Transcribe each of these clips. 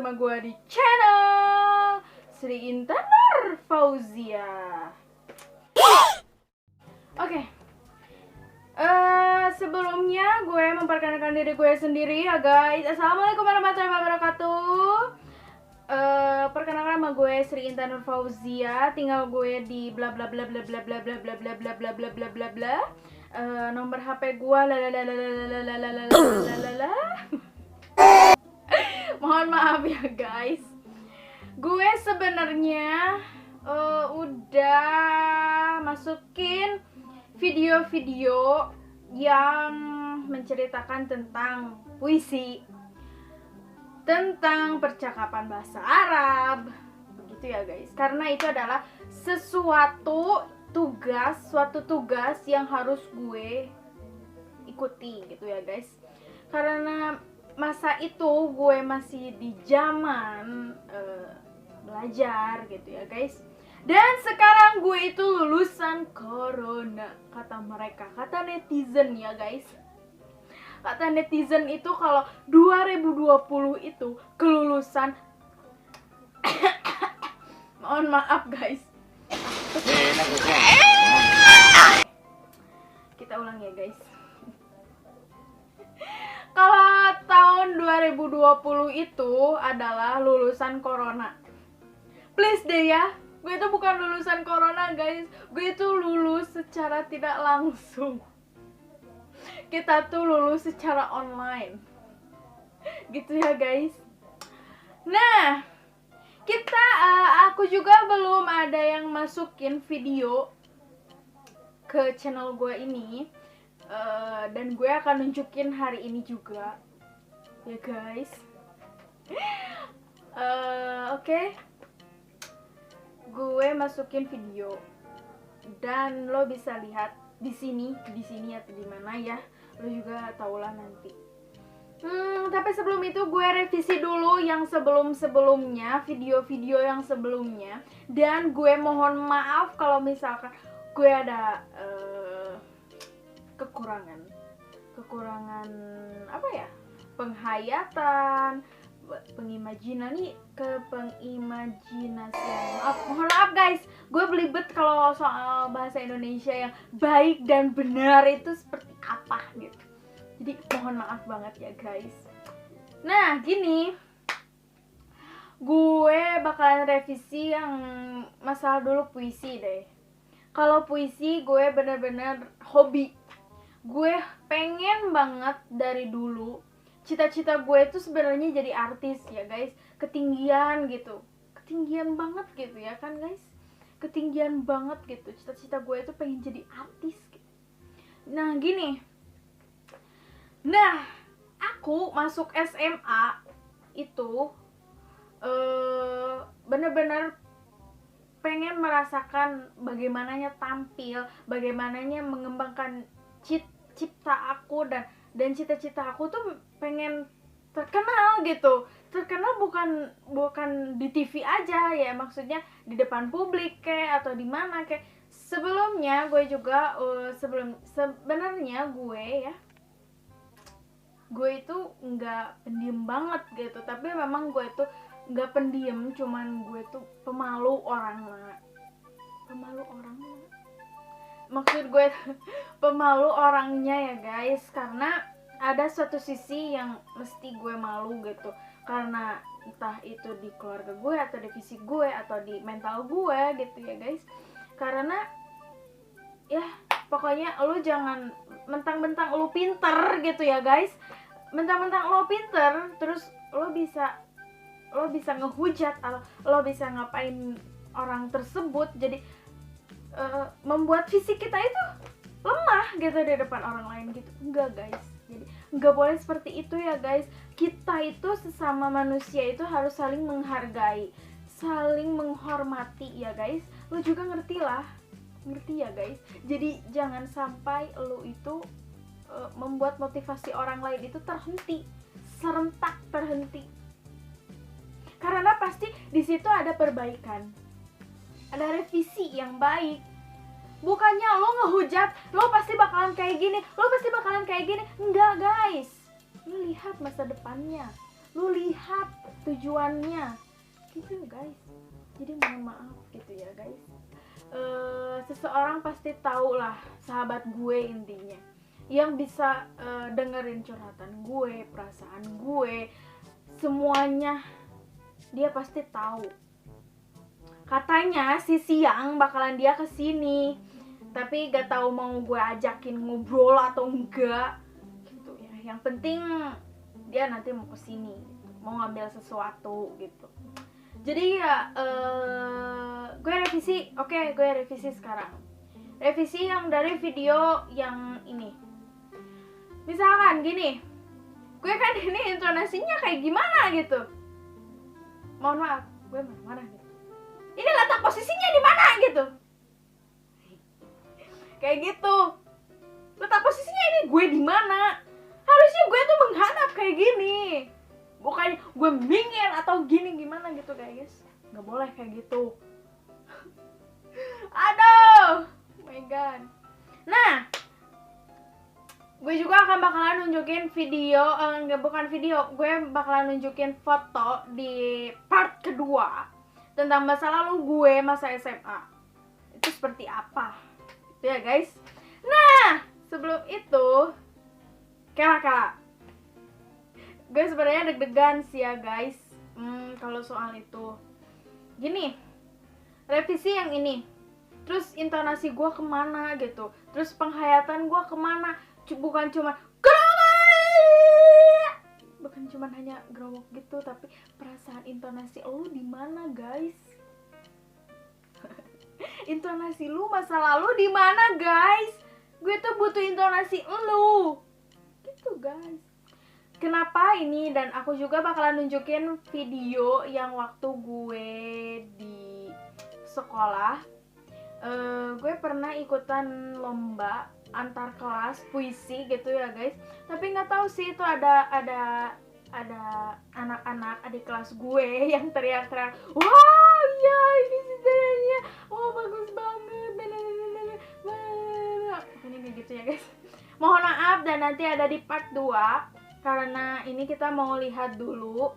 bersama gue di channel Sri Intan Nur Fauzia. Oke. Sebelumnya gue memperkenalkan diri gue sendiri ya guys. Assalamualaikum warahmatullahi wabarakatuh. Perkenalkan nama gue Sri Intan Nur Fauzia. Tinggal gue di bla bla bla bla bla bla bla bla bla bla bla bla bla bla bla. Nomor HP gue mohon maaf ya guys. Gue sebenarnya udah masukin video-video yang menceritakan tentang puisi, tentang percakapan bahasa Arab, begitu ya guys. Karena itu adalah suatu tugas yang harus gue ikuti gitu ya guys. Karena masa itu gue masih di zaman belajar gitu ya guys. Dan sekarang gue itu lulusan corona, kata mereka, kata netizen ya guys. Kata netizen itu kalau 2020 itu kelulusan mohon maaf guys. Kita ulang ya guys. Kalau tahun 2020 itu adalah lulusan corona. Please deh ya, gue itu bukan lulusan corona guys. Gue itu lulus secara tidak langsung. Kita tuh lulus secara online. Gitu ya guys. Nah, aku juga belum ada yang masukin video ke channel gue ini. Dan gue akan nunjukin hari ini juga ya guys. Oke. Gue masukin video dan lo bisa lihat di sini atau di mana ya, lo juga tahulah nanti. Tapi sebelum itu gue revisi dulu yang sebelumnya, video-video yang sebelumnya, dan gue mohon maaf kalau misalkan gue ada kekurangan apa ya, penghayatan, pengimajinasian. Mohon maaf guys, gue belibet kalau soal bahasa Indonesia yang baik dan benar itu seperti apa gitu. Jadi mohon maaf banget ya guys. Nah gini, gue bakalan revisi yang masalah dulu puisi deh. Kalau puisi gue bener-bener hobi. Gue pengen banget dari dulu. Cita-cita gue itu sebenarnya jadi artis ya guys. Ketinggian gitu. Ketinggian banget gitu ya kan guys. Ketinggian banget gitu. Cita-cita gue itu pengen jadi artis gitu. Nah gini. Nah, aku masuk SMA itu bener-bener pengen merasakan bagaimananya tampil, bagaimananya mengembangkan cipta aku, dan cita-cita aku tuh pengen terkenal gitu. Terkenal bukan di TV aja ya, maksudnya di depan publik kayak atau di mana kayak. Sebelumnya gue juga sebenarnya gue itu nggak pendiam banget gitu, tapi memang gue itu nggak pendiam, cuman gue tuh pemalu orangnya. Maksud gue pemalu orangnya ya guys, karena ada suatu sisi yang mesti gue malu gitu, karena entah itu di keluarga gue atau di fisik gue atau di mental gue gitu ya guys. Karena ya pokoknya lu jangan mentang-mentang lu pinter gitu ya guys, mentang-mentang lo pinter terus lo bisa ngehujat atau lo bisa ngapain orang tersebut, jadi membuat fisik kita itu lemah gitu di depan orang lain gitu. Enggak guys, jadi enggak boleh seperti itu ya guys. Kita itu sesama manusia itu harus saling menghargai, saling menghormati ya guys. Lo juga ngerti ya guys. Jadi jangan sampai lo itu membuat motivasi orang lain itu serentak terhenti. Karena pasti di situ ada perbaikan, ada revisi yang baik. Bukannya lo ngehujat, lo pasti bakalan kayak gini, Enggak guys, lo lihat masa depannya, lu lihat tujuannya gitu guys. Jadi mohon maaf gitu ya guys. Seseorang pasti tahu lah sahabat gue intinya, yang bisa dengerin curhatan gue, perasaan gue, semuanya dia pasti tahu. Katanya si Siang bakalan dia kesini, tapi gak tahu mau gue ajakin ngobrol atau enggak gitu ya. Yang penting dia nanti mau kesini gitu, mau ngambil sesuatu gitu. Jadi ya gue revisi. Oke, gue revisi sekarang. Revisi yang dari video yang ini. Misalkan gini, gue kan ini intonasinya kayak gimana gitu. Mohon maaf, gue marah-marah gitu. Ini letak posisinya di mana gitu. Kayak gitu. Letak posisinya ini gue di mana? Harusnya gue tuh menghadap kayak gini. Bukan gue minggir atau gini gimana gitu guys. Gak boleh kayak gitu. Aduh, oh my god. Nah, gue juga bakalan nunjukin video, bukan video, gue bakalan nunjukin foto di part kedua tentang masa lalu gue masa SMA. Itu seperti apa? Itu ya guys. Nah, sebelum itu, kela-kela, gue sebenarnya deg-degan sih ya guys. Kalau soal itu, gini, revisi yang ini, terus intonasi gue kemana gitu, terus penghayatan gue kemana, bukan cuma hanya gerowok gitu, tapi perasaan intonasi lu di mana guys? Intonasi lu masa lalu di mana guys? Gue tuh butuh intonasi lu gitu guys. Kenapa ini? Dan aku juga bakalan nunjukin video yang waktu gue di sekolah. Gue pernah ikutan lomba antar kelas puisi gitu ya guys. Tapi nggak tahu sih itu ada anak-anak adik kelas gue yang teriak-teriak, wah ya ini sebenarnya, wah bagus banget, ini kayak gitu ya guys. Mohon maaf, dan nanti ada di part 2 karena ini kita mau lihat dulu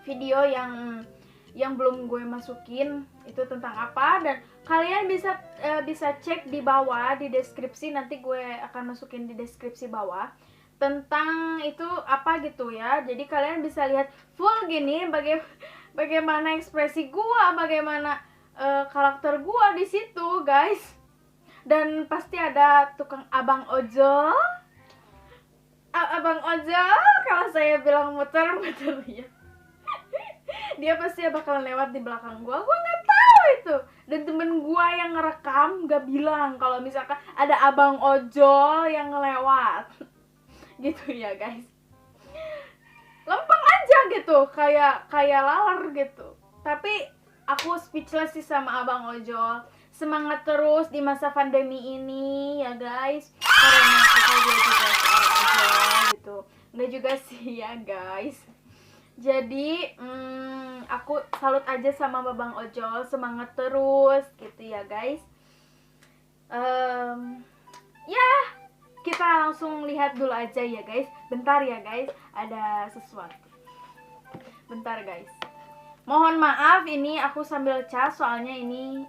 video yang belum gue masukin itu tentang apa, dan kalian bisa cek di bawah di deskripsi, nanti gue akan masukin di deskripsi bawah tentang itu apa gitu ya. Jadi kalian bisa lihat full gini bagaimana ekspresi gue, bagaimana karakter gue di situ guys. Dan pasti ada tukang abang ojol. Abang ojol, kalau saya bilang muter-muter ya, dia pasti bakalan lewat di belakang gua nggak tahu itu. Dan temen gua yang ngerekam gak bilang kalau misalkan ada abang ojol yang ngelewat gitu ya guys. Lempeng aja gitu, kayak laler gitu. Tapi aku speechless sih sama abang ojol. Semangat terus di masa pandemi ini ya guys, karena kita juga seorang ojol gitu. Nggak juga sih ya guys. Jadi aku salut aja sama babang ojol, semangat terus gitu ya guys. Ya kita langsung lihat dulu aja ya guys. Bentar ya guys, ada sesuatu. Bentar guys. Mohon maaf ini aku sambil cas, soalnya ini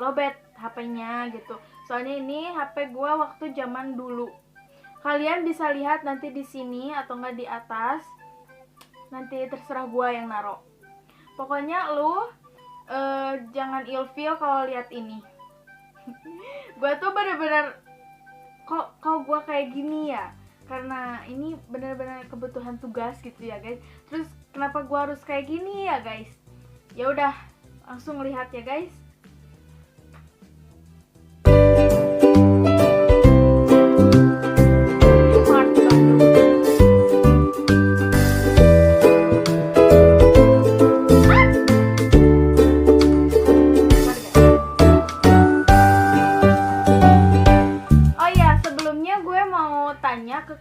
lobet HP-nya gitu. Soalnya ini HP gua waktu zaman dulu. Kalian bisa lihat nanti di sini atau enggak di atas. Nanti terserah gua yang naro. Pokoknya lu jangan ilfeel kalau lihat ini. Gua tuh bener-bener kok gua kayak gini ya, karena ini bener-bener kebutuhan tugas gitu ya guys. Terus kenapa gua harus kayak gini ya guys? Ya udah, langsung lihat ya guys.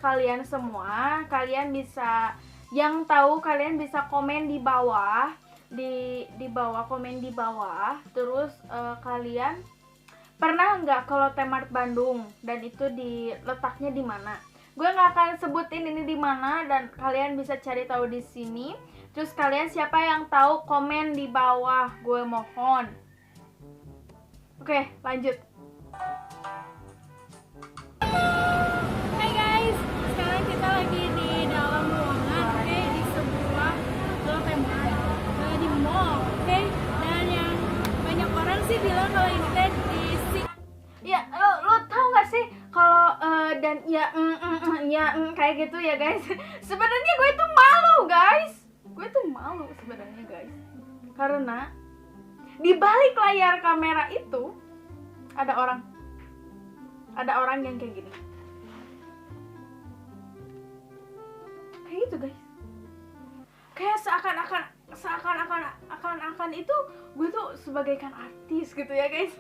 Kalian semua, kalian bisa, yang tahu kalian bisa komen di bawah, di bawah, komen di bawah. Terus kalian pernah nggak kalau T-Mart Bandung, dan itu letaknya di mana? Gue nggak akan sebutin ini di mana dan kalian bisa cari tahu di sini. Terus kalian siapa yang tahu komen di bawah, gue mohon. Oke, lanjut. Hai guys, sekarang kita lagi di dalam ruangan, oke, di sebuah di mall, oke. Dan yang banyak orang sih bilang kalau ini teh Ya, lo tau gak sih kalau dan ya kayak gitu ya guys. Sebenarnya gue tuh malu guys. Gue tuh malu sebenarnya guys. Karena di balik layar kamera itu ada orang yang kayak gini. Kayak gitu guys. Kayak seakan-akan itu gue tuh sebagaikan artis gitu ya guys.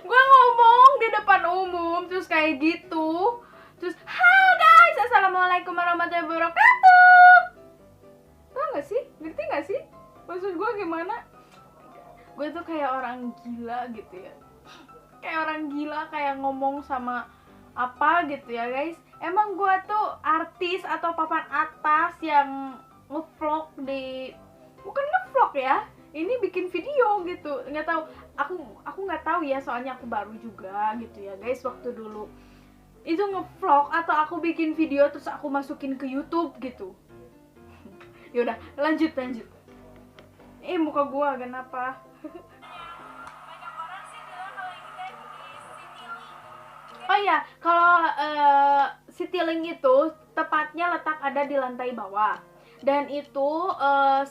Gue ngomong di depan umum terus kayak gitu. Terus, "Hai guys, assalamualaikum warahmatullahi wabarakatuh." Tau gak sih? Ngerti gak sih? Maksud gue gimana? Gue tuh kayak orang gila gitu ya. Kayak orang gila, kayak ngomong sama apa gitu ya guys. Emang gue tuh artis atau papan atas yang ngevlog di, bukan ngevlog ya, ini bikin video gitu. Nggak tahu, aku nggak tahu ya, soalnya aku baru juga gitu ya guys. Waktu dulu itu ngevlog atau aku bikin video terus aku masukin ke YouTube gitu. Yaudah, lanjut. Muka gua kenapa? Oh iya, kalau Citylink itu tepatnya letak ada di lantai bawah. Dan itu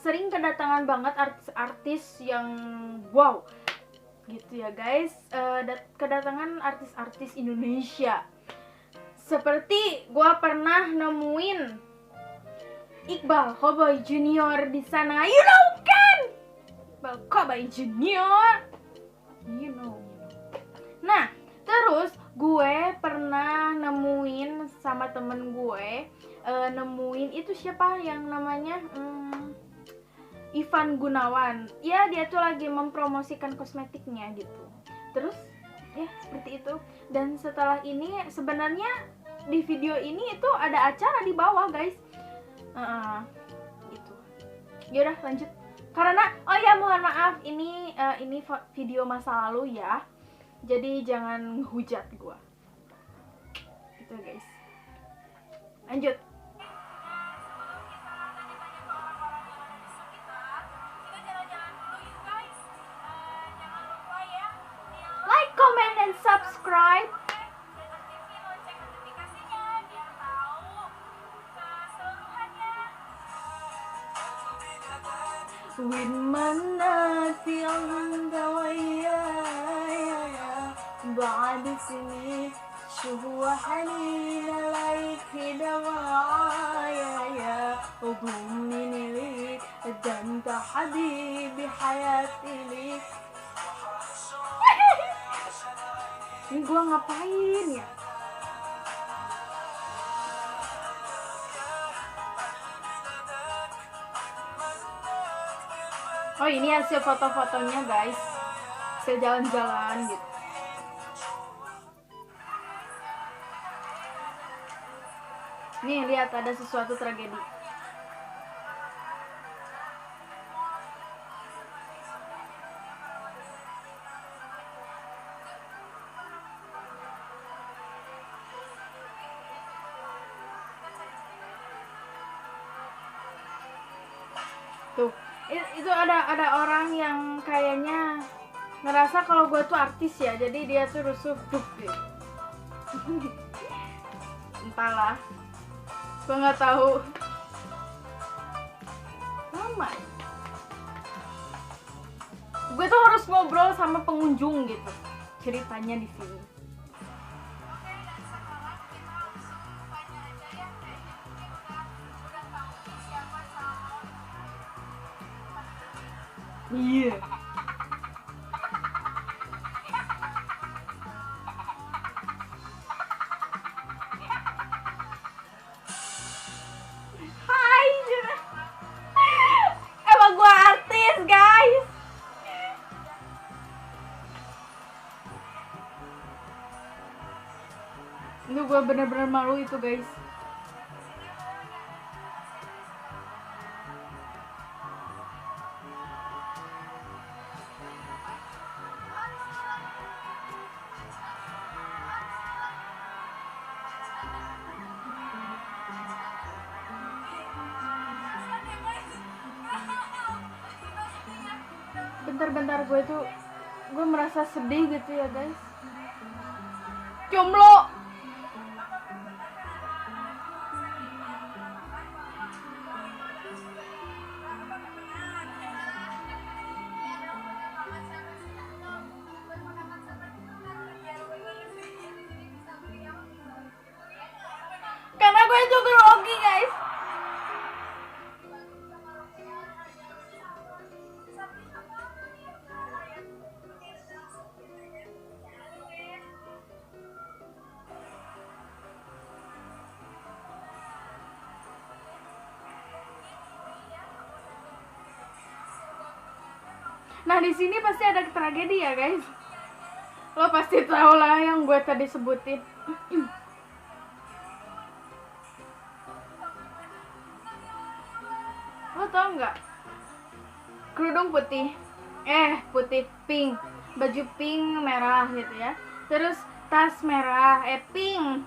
sering kedatangan banget artis-artis yang wow gitu ya guys. Kedatangan artis-artis Indonesia. Seperti gua pernah nemuin Iqbal Cowboy Junior di sana. You know kan? Iqbal Cowboy Junior. You know. Nah, terus gue pernah nemuin sama temen gue, nemuin itu siapa yang namanya Ivan Gunawan. Ya, dia tuh lagi mempromosikan kosmetiknya gitu. Terus ya seperti itu. Dan setelah ini sebenarnya di video ini itu ada acara di bawah guys. Itu. Yaudah lanjut. Karena oh ya mohon maaf, ini video masa lalu ya. Jadi jangan hujat gua. Gitu guys. Lanjut. Like, comment, and subscribe. With manati ang gawaya بعد سنين شو هو حنين عليك دوايا يا وضمني ليك ده انت حبيبي حياتي ليك. Ini gua ngapain ya? Oh ini hasil foto-fotonya guys. Hasil jalan-jalan gitu. Nih lihat ada sesuatu tragedi. Tuh, itu ada orang yang kayaknya ngerasa kalau gue tuh artis ya, jadi dia tuh rusuh gitu. Entahlah, gue nggak tahu. Lama. Gue tuh harus ngobrol sama pengunjung gitu, ceritanya di sini. Iya. Hai. Emang gua artis, guys. Itu gua bener-bener malu itu, guys. bentar-bentar gue merasa sedih gitu ya guys. Jomblo. Karena gue itu grogi guys. Nah di sini pasti ada tragedi ya guys. Lo pasti tau lah yang gue tadi sebutin. Lo tau nggak? Kerudung putih, putih pink, baju pink merah gitu ya. Terus tas merah, pink.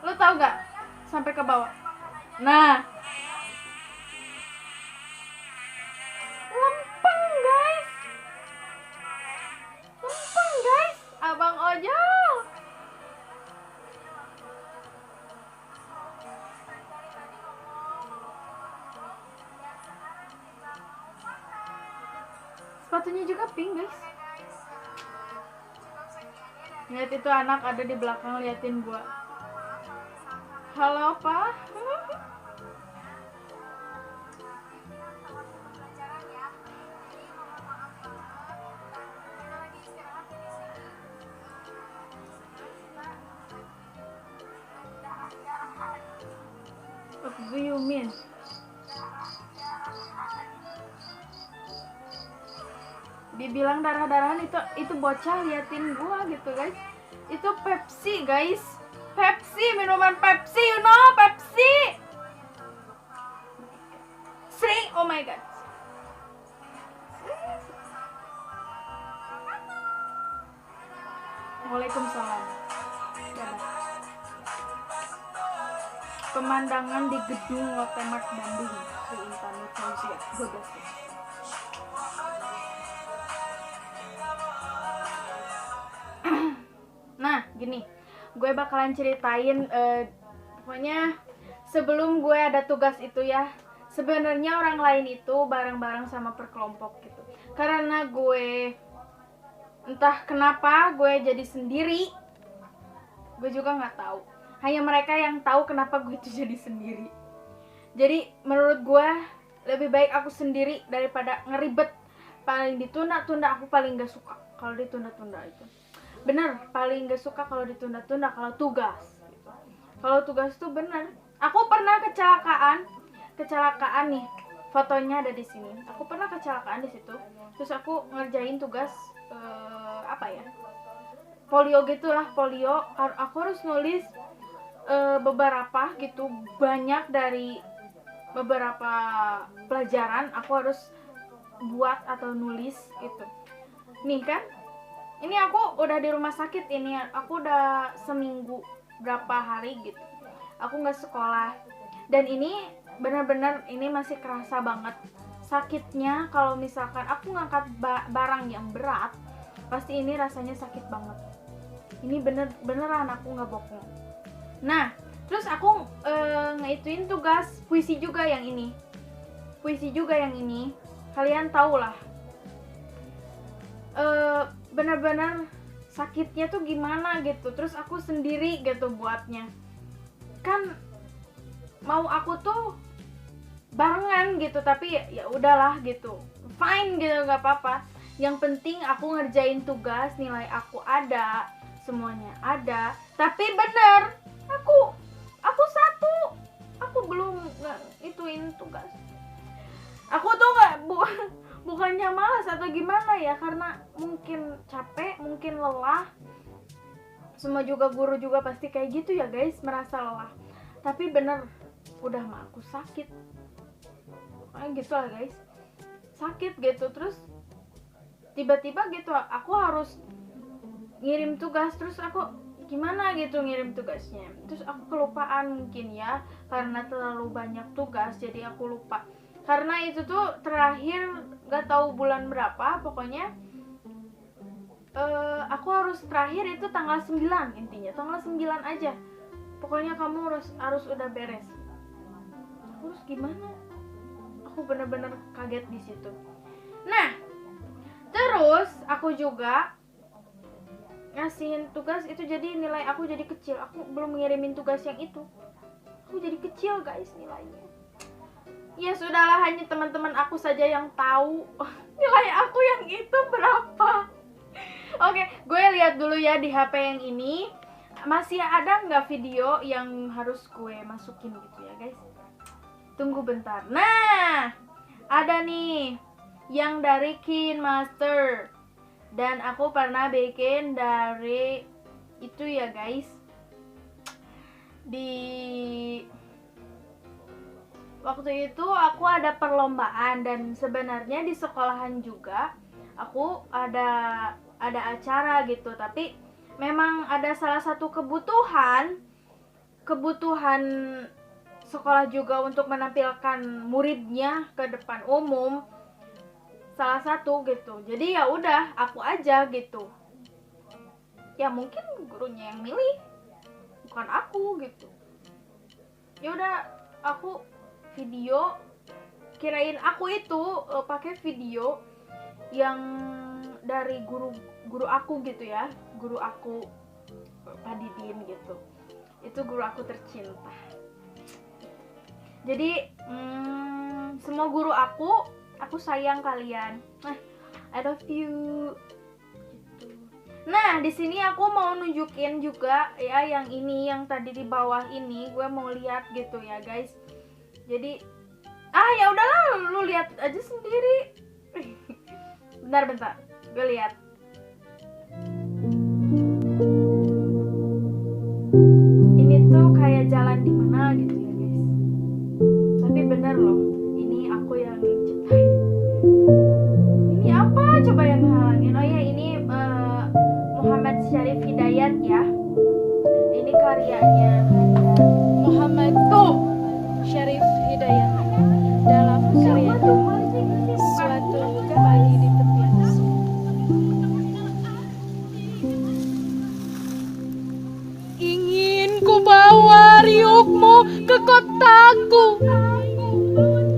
Lo tau nggak? Sampai ke bawah. Nah. Abang ojol. Sepatunya juga pink guys. Lihat itu anak ada di belakang liatin gua. Halo pak. What do you mean? Dibilang darah-darahan itu bocah liatin gua gitu guys. Itu Pepsi guys. Pepsi, minuman Pepsi, you know, Pepsi. Sri, oh my god. Waalaikumsalam. Pemandangan di gedung Lotte-Mart Bandung, Sri Intan Fauzia, 12. Nah, gini, gue bakalan ceritain pokoknya sebelum gue ada tugas itu ya. Sebenarnya orang lain itu bareng-bareng sama perkelompok gitu. Karena gue entah kenapa gue jadi sendiri. Gue juga nggak tahu. Hanya mereka yang tahu kenapa gue itu jadi sendiri. Jadi menurut gue lebih baik aku sendiri daripada ngeribet. Paling ditunda-tunda, aku paling gak suka kalau ditunda-tunda itu. Bener, paling gak suka kalau ditunda-tunda kalau tugas gitu. Kalau tugas tuh bener. Aku pernah kecelakaan nih. Fotonya ada di sini. Aku pernah kecelakaan di situ. Terus aku ngerjain tugas polio gitulah, polio. Aku harus nulis beberapa gitu, banyak dari beberapa pelajaran aku harus buat atau nulis gitu. Nih kan, ini aku udah di rumah sakit ini, aku udah seminggu berapa hari gitu, aku nggak sekolah. Dan ini benar-benar ini masih kerasa banget sakitnya. Kalau misalkan aku ngangkat barang yang berat, pasti ini rasanya sakit banget. Ini beneran aku nggak bohong. Nah, terus aku ngeituin tugas puisi juga yang ini. Kalian tau lah. Bener-bener sakitnya tuh gimana gitu. Terus aku sendiri gitu buatnya. Kan mau aku tuh barengan gitu, tapi ya udahlah gitu. Fine gitu, nggak apa-apa. Yang penting aku ngerjain tugas, nilai aku ada, semuanya ada. Tapi bener, aku aku belum ituin tugas. Aku tuh bukannya malas atau gimana ya, karena mungkin capek, mungkin lelah. Semua juga guru juga pasti kayak gitu ya guys, merasa lelah. Tapi bener, udah mah aku sakit. Gitu lah guys, sakit gitu. Terus tiba-tiba gitu aku harus ngirim tugas, terus aku gimana gitu ngirim tugasnya. Terus aku kelupaan mungkin ya, karena terlalu banyak tugas jadi aku lupa. Karena itu tuh terakhir nggak tahu bulan berapa, pokoknya aku harus terakhir itu tanggal 9, intinya tanggal 9 aja. Pokoknya kamu harus udah beres. Terus gimana? Aku bener-bener kaget di situ. Nah, terus aku juga ngasihin tugas itu, jadi nilai aku jadi kecil. Aku belum ngirimin tugas yang itu. Aku jadi kecil guys nilainya. Ya sudahlah, hanya teman-teman aku saja yang tahu nilai aku yang itu berapa. Oke, gue lihat dulu ya di HP yang ini. Masih ada nggak video yang harus gue masukin gitu ya guys. Tunggu bentar. Nah, ada nih yang dari KineMaster. Dan aku pernah bikin dari itu ya guys. Di waktu itu aku ada perlombaan, dan sebenarnya di sekolahan juga aku ada acara gitu, tapi memang ada salah satu kebutuhan sekolah juga untuk menampilkan muridnya ke depan umum, salah satu gitu. Jadi ya udah aku aja gitu. Ya mungkin gurunya yang milih, bukan aku gitu. Ya udah aku video, kirain aku itu pakai video yang dari guru aku gitu ya, guru aku Pak Didin gitu. Itu guru aku tercinta. Jadi semua guru aku sayang kalian. I love you. Gitu. Nah, di sini aku mau nunjukin juga ya yang ini, yang tadi di bawah ini gue mau lihat gitu ya guys. Jadi ya udahlah, lu lihat aja sendiri. Bentar, gue lihat. Ini tuh kayak jalan di mana gitu ya guys. Tapi bener loh, ini aku yang ciptain. Ini apa coba yang ngehalangin? Oh ya, ini Muhammad Syarif Hidayat ya. Ini karyanya Muhammad Syarif Hidayat dalam karyanya Suatu Pagi di Tepian Sungai. Ingin ku bawa riukmu ke kotaku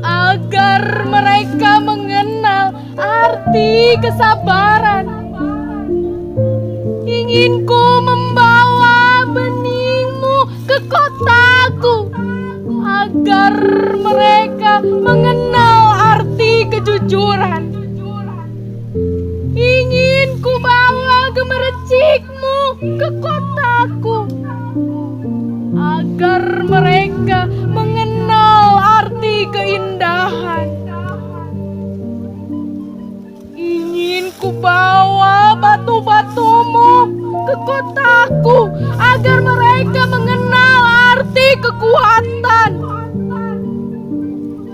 agar mereka mengenal arti kesabaran. Ingin ku membawa beningmu ke kotaku agar mereka mengenal arti kejujuran. Ingin ku bawa gemericikmu ke kotaku agar mereka mengenal arti keindahan. Ingin ku bawa batu-batumu ke kotaku agar mereka mengenal arti kekuatan.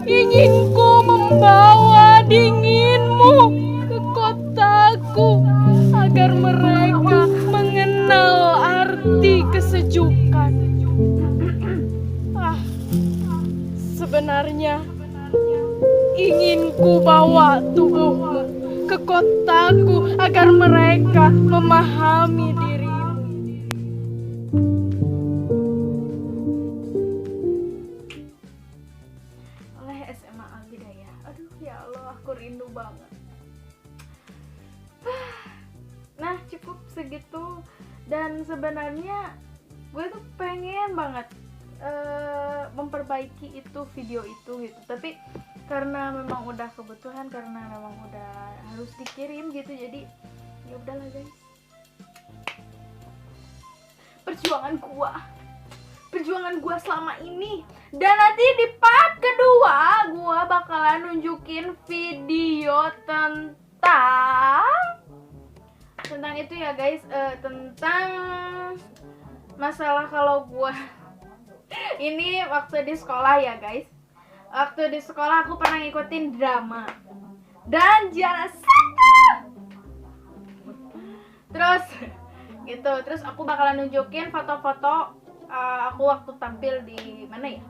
Ingin ku membawa dinginmu ke kotaku agar mereka mengenal arti kesejukan. Sebenarnya ingin ku bawa tubuhmu ke kotaku agar mereka memahami dirimu. Oleh SMA Al Hidayah. Aduh ya Allah, aku rindu banget. Nah, cukup segitu. Dan sebenarnya gue tuh pengen banget memperbaiki itu video itu gitu, tapi karena memang udah kebutuhan, karena memang udah harus dikirim gitu, jadi ya udahlah guys. Perjuangan gua selama ini. Dan nanti di part kedua gua bakalan nunjukin video tentang itu ya guys, tentang masalah kalau gua ini waktu di sekolah ya guys. Waktu di sekolah aku pernah ngikutin drama dan juara 1. Terus gitu, terus aku bakalan nunjukin foto-foto aku waktu tampil di mana ya?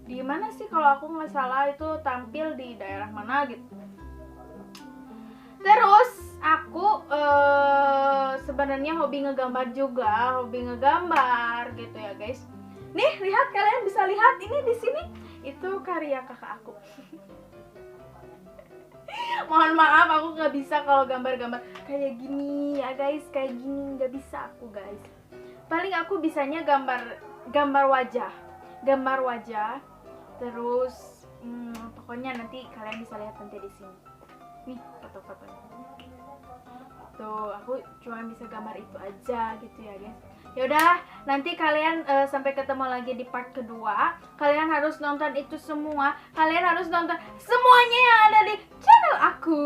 Di mana sih kalau aku nggak salah itu tampil di daerah mana gitu. Terus aku sebenarnya hobi ngegambar juga, hobi ngegambar gitu ya guys. Nih lihat, kalian bisa lihat ini di sini itu karya kakak aku. Mohon maaf aku nggak bisa kalau gambar-gambar kayak gini ya guys, kayak gini nggak bisa aku guys. Paling aku bisanya gambar wajah. Terus pokoknya nanti kalian bisa lihat nanti di sini. Nih foto-fotonya. Tuh, aku cuma bisa gambar itu aja gitu ya guys. Yaudah, nanti kalian sampai ketemu lagi di part kedua. Kalian harus nonton itu semua. Kalian harus nonton semuanya yang ada di channel aku.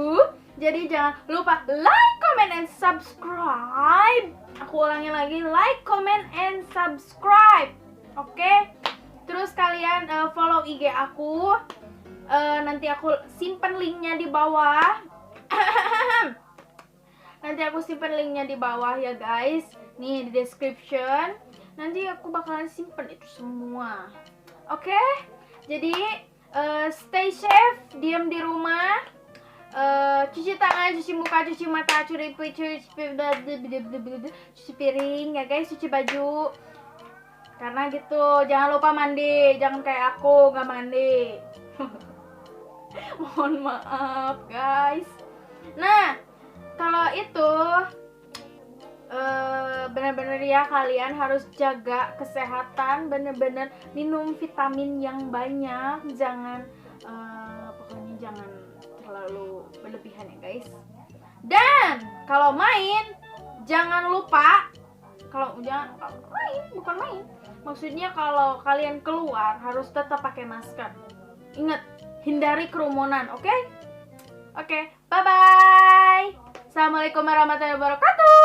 Jadi jangan lupa like, comment, and subscribe. Aku ulangin lagi, like, comment, and subscribe. Oke? Terus kalian follow IG aku. Nanti aku simpen linknya di bawah. Nanti aku simpen linknya di bawah ya guys. Nih di description. Nanti aku bakalan simpen itu semua. Oke? Jadi stay safe, diam di rumah. Cuci tangan, cuci muka, cuci mata, cuci piring ya guys, cuci baju. Karena gitu, jangan lupa mandi, jangan kayak aku nggak mandi. Mohon maaf guys. Nah, kalau itu benar-benar ya kalian harus jaga kesehatan, benar-benar minum vitamin yang banyak, jangan pokoknya jangan terlalu berlebihan ya guys. Dan kalau main jangan lupa, bukan main, maksudnya kalau kalian keluar harus tetap pakai masker. Ingat, hindari kerumunan, oke? Oke, bye bye. Assalamualaikum warahmatullahi wabarakatuh.